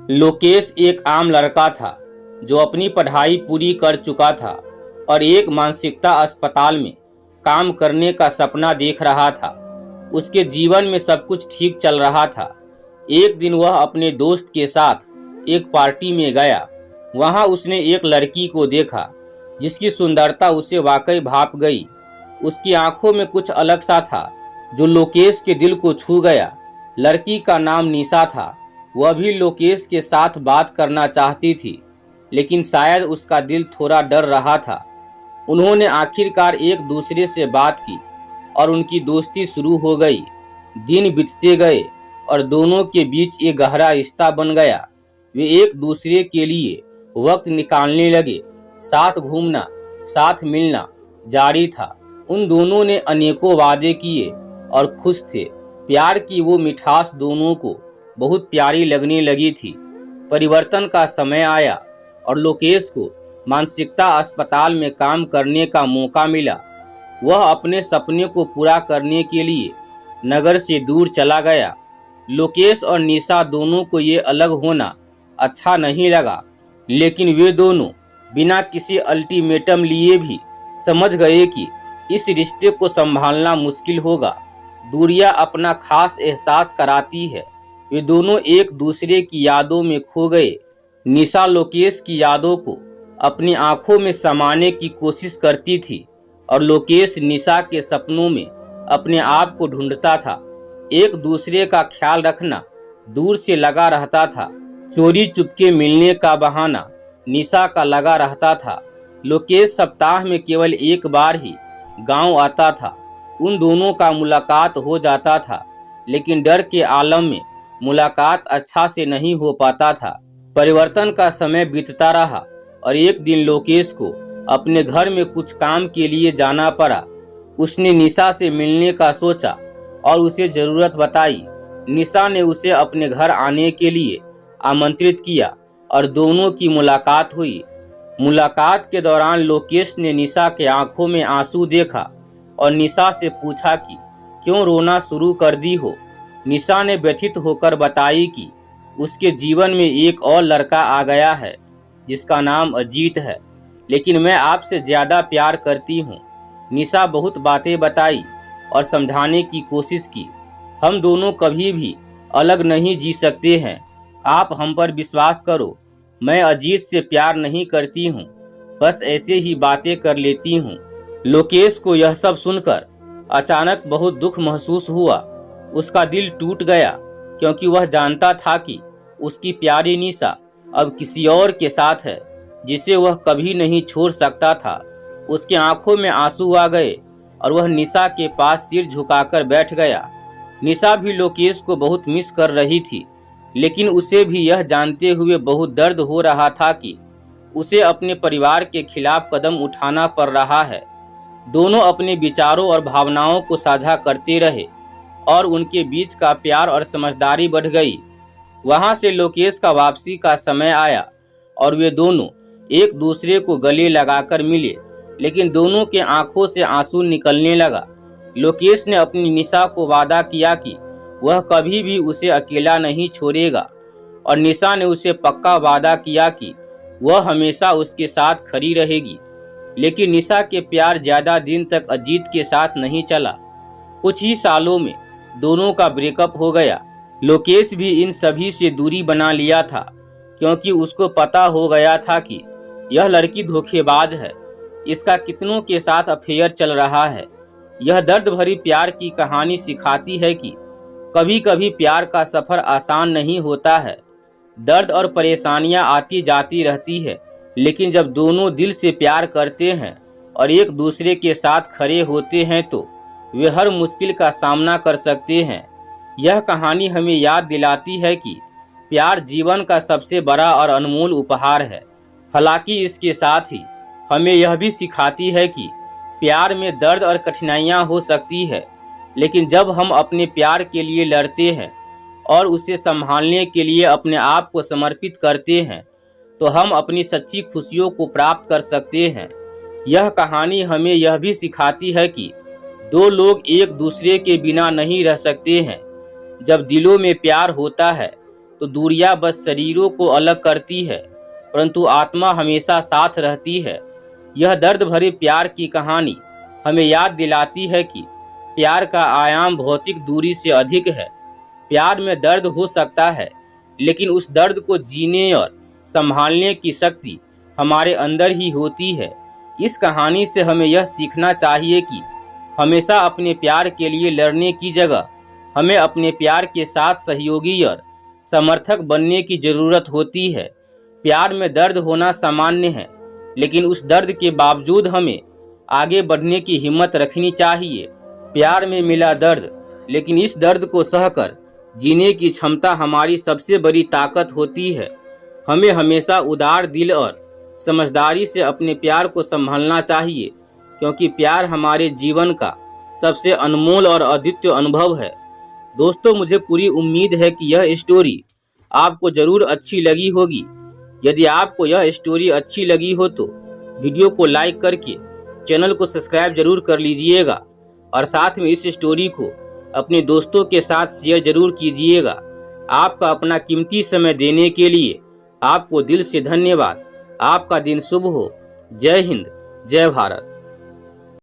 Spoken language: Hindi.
लोकेश एक आम लड़का था जो अपनी पढ़ाई पूरी कर चुका था और एक मानसिकता अस्पताल में काम करने का सपना देख रहा था। उसके जीवन में सब कुछ ठीक चल रहा था। एक दिन वह अपने दोस्त के साथ एक पार्टी में गया। वहां उसने एक लड़की को देखा जिसकी सुंदरता उसे वाकई भाप गई। उसकी आंखों में कुछ अलग सा था जो लोकेश के दिल को छू गया। लड़की का नाम निशा था। वह भी लोकेश के साथ बात करना चाहती थी, लेकिन शायद उसका दिल थोड़ा डर रहा था। उन्होंने आखिरकार एक दूसरे से बात की और उनकी दोस्ती शुरू हो गई। दिन बीतते गए और दोनों के बीच एक गहरा रिश्ता बन गया। वे एक दूसरे के लिए वक्त निकालने लगे। साथ घूमना, साथ मिलना जारी था। उन दोनों ने अनेकों वादे किए और खुश थे। प्यार की वो मिठास दोनों को बहुत प्यारी लगने लगी थी। परिवर्तन का समय आया और लोकेश को मानसिकता अस्पताल में काम करने का मौका मिला। वह अपने सपने को पूरा करने के लिए नगर से दूर चला गया। लोकेश और निशा दोनों को ये अलग होना अच्छा नहीं लगा, लेकिन वे दोनों बिना किसी अल्टीमेटम लिए भी समझ गए कि इस रिश्ते को संभालना मुश्किल होगा। दूरियां अपना खास एहसास कराती है। वे दोनों एक दूसरे की यादों में खो गए। निशा लोकेश की यादों को अपनी आंखों में समाने की कोशिश करती थी और लोकेश निशा के सपनों में अपने आप को ढूंढता था। एक दूसरे का ख्याल रखना दूर से लगा रहता था। चोरी चुपके मिलने का बहाना निशा का लगा रहता था। लोकेश सप्ताह में केवल एक बार ही गांव आता था। उन दोनों का मुलाकात हो जाता था, लेकिन डर के आलम में मुलाकात अच्छा से नहीं हो पाता था। परिवर्तन का समय बीतता रहा और एक दिन लोकेश को अपने घर में कुछ काम के लिए जाना पड़ा। उसने निशा से मिलने का सोचा और उसे जरूरत बताई। निशा ने उसे अपने घर आने के लिए आमंत्रित किया और दोनों की मुलाकात हुई। मुलाकात के दौरान लोकेश ने निशा के आंखों में आंसू देखा और निशा से पूछा कि क्यों रोना शुरू कर दी हो। निशा ने व्यथित होकर बताई कि उसके जीवन में एक और लड़का आ गया है जिसका नाम अजीत है, लेकिन मैं आपसे ज्यादा प्यार करती हूँ। निशा बहुत बातें बताई और समझाने की कोशिश की। हम दोनों कभी भी अलग नहीं जी सकते हैं। आप हम पर विश्वास करो। मैं अजीत से प्यार नहीं करती हूँ, बस ऐसे ही बातें कर लेती हूँ। लोकेश को यह सब सुनकर अचानक बहुत दुख महसूस हुआ। उसका दिल टूट गया क्योंकि वह जानता था कि उसकी प्यारी निशा अब किसी और के साथ है जिसे वह कभी नहीं छोड़ सकता था। उसकी आंखों में आंसू आ गए और वह निशा के पास सिर झुकाकर बैठ गया। निशा भी लोकेश को बहुत मिस कर रही थी, लेकिन उसे भी यह जानते हुए बहुत दर्द हो रहा था कि उसे अपने परिवार के खिलाफ कदम उठाना पड़ रहा है। दोनों अपने विचारों और भावनाओं को साझा करते रहे और उनके बीच का प्यार और समझदारी बढ़ गई। वहां से लोकेश का वापसी का समय आया और वे दोनों एक दूसरे को गले लगाकर मिले, लेकिन दोनों के आंखों से आंसू निकलने लगा। लोकेश ने अपनी निशा को वादा किया कि वह कभी भी उसे अकेला नहीं छोड़ेगा और निशा ने उसे पक्का वादा किया कि वह हमेशा उसके साथ खड़ी रहेगी। लेकिन निशा के प्यार ज्यादा दिन तक अजीत के साथ नहीं चला। कुछ ही सालों में दोनों का ब्रेकअप हो गया। लोकेश भी इन सभी से दूरी बना लिया था क्योंकि उसको पता हो गया था कि यह लड़की धोखेबाज है। इसका कितनों के साथ अफेयर चल रहा है। यह दर्द भरी प्यार की कहानी सिखाती है कि कभी कभी प्यार का सफर आसान नहीं होता है। दर्द और परेशानियां आती जाती रहती है, लेकिन जब दोनों दिल से प्यार करते हैं और एक दूसरे के साथ खड़े होते हैं तो वे हर मुश्किल का सामना कर सकते हैं। यह कहानी हमें याद दिलाती है कि प्यार जीवन का सबसे बड़ा और अनमोल उपहार है। हालांकि इसके साथ ही हमें यह भी सिखाती है कि प्यार में दर्द और कठिनाइयां हो सकती है, लेकिन जब हम अपने प्यार के लिए लड़ते हैं और उसे संभालने के लिए अपने आप को समर्पित करते हैं तो हम अपनी सच्ची खुशियों को प्राप्त कर सकते हैं। यह कहानी हमें यह भी सिखाती है कि दो लोग एक दूसरे के बिना नहीं रह सकते हैं। जब दिलों में प्यार होता है तो दूरियां बस शरीरों को अलग करती है, परंतु आत्मा हमेशा साथ रहती है। यह दर्द भरे प्यार की कहानी हमें याद दिलाती है कि प्यार का आयाम भौतिक दूरी से अधिक है। प्यार में दर्द हो सकता है, लेकिन उस दर्द को जीने और संभालने की शक्ति हमारे अंदर ही होती है। इस कहानी से हमें यह सीखना चाहिए कि हमेशा अपने प्यार के लिए लड़ने की जगह हमें अपने प्यार के साथ सहयोगी और समर्थक बनने की जरूरत होती है। प्यार में दर्द होना सामान्य है, लेकिन उस दर्द के बावजूद हमें आगे बढ़ने की हिम्मत रखनी चाहिए। प्यार में मिला दर्द, लेकिन इस दर्द को सहकर जीने की क्षमता हमारी सबसे बड़ी ताकत होती है। हमें हमेशा उदार दिल और समझदारी से अपने प्यार को संभालना चाहिए, क्योंकि प्यार हमारे जीवन का सबसे अनमोल और अद्वितीय अनुभव है। दोस्तों, मुझे पूरी उम्मीद है कि यह स्टोरी आपको जरूर अच्छी लगी होगी। यदि आपको यह स्टोरी अच्छी लगी हो तो वीडियो को लाइक करके चैनल को सब्सक्राइब जरूर कर लीजिएगा और साथ में इस स्टोरी को अपने दोस्तों के साथ शेयर जरूर कीजिएगा। आपका अपना कीमती समय देने के लिए आपको दिल से धन्यवाद। आपका दिन शुभ हो। जय हिंद, जय भारत।